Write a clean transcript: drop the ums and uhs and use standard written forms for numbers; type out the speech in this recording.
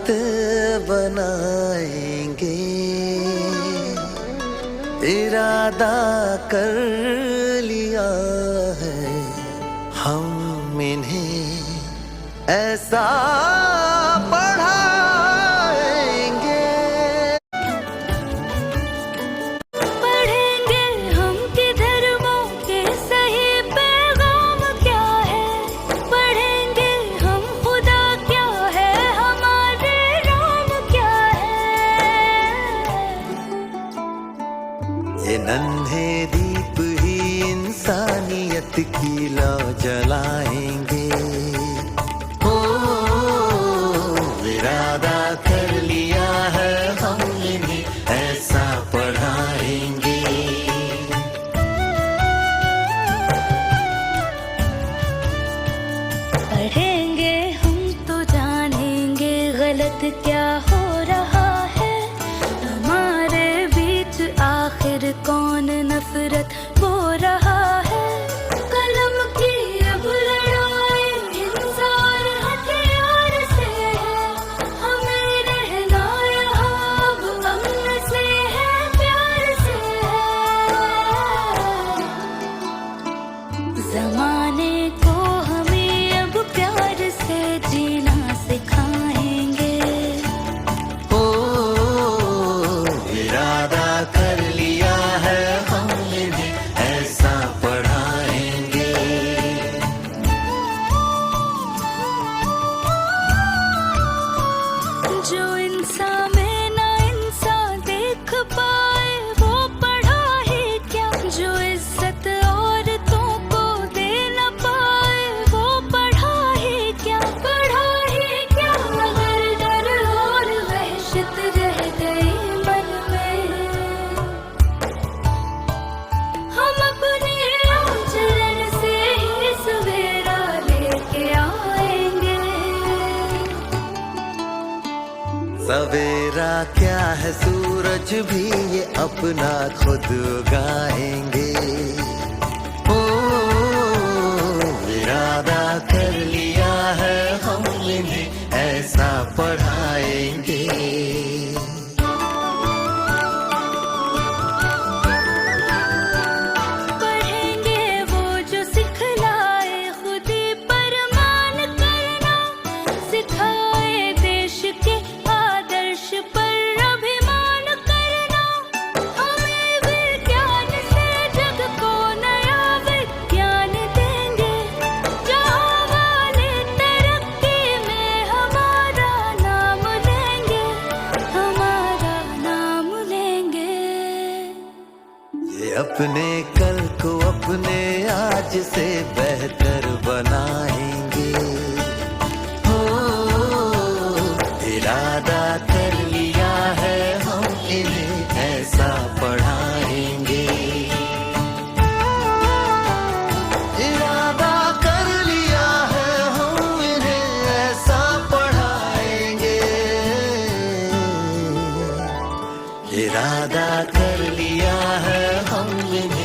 साथ बनाएंगे, इरादा कर लिया है हम इन्हें ऐसा पढ़ाएंगे। पढ़ेंगे हम किधर के सही पैगाम क्या है, पढ़ेंगे हम खुदा क्या है, हमारे राम क्या है। ये नन्हे दीप ही इंसानियत की लौ जलाएंगे। इरादा कर लिया है हम इन्हें ऐसा पढ़ाएंगे। पढ़ेंगे हम तो जानेंगे गलत क्या हो रहा है, हमारे बीच आखिर कौन नफरत बो रहा है। कलम की अब लड़ाई इंसान हथियार से है, हमें रहना यहाँ अब अमन से है, प्यार से है। ज़माने को हमें अब प्यार से जीना सिखाएंगे। ओ इरादा कर लिया है हम इन्हें ऐसा पढ़ाएंगे। जो इंसान में ना इंसान देख पाए वो पढ़ा ही क्या, जो इज्जत औरतों को दे न पाए वो पढ़ा ही क्या, पढ़ा ही क्या। अगर डर और वहशत रह गई मन में, हम अपने आचरण से ही सवेरा लेके आएंगे। सवेरा क्या है सूरज भी ये अपना खुद उगाएंगे। ओ इरादा कर लिया है हम इन्हें ऐसा पढ़ाएंगे। पढ़ेंगे वो जो सिखलाए खुदी पर मान करना, सिखाए देश के आदर्श पर अभिमान करना। हमें विज्ञान से जग को नया विज्ञान देंगे, जहाँ वाले तरक्की में हमारा नाम लेंगे, हमारा नाम लेंगे। ये अपने कल को अपने आज से बेहतर बनाएंगे। हो इरादा कर लिया है हम इन्हें ऐसा पढ़ाएंगे। इरादा कर लिया है हम इन्हें ऐसा पढ़ाएंगे। इरादा कर लिया है हम इन्हें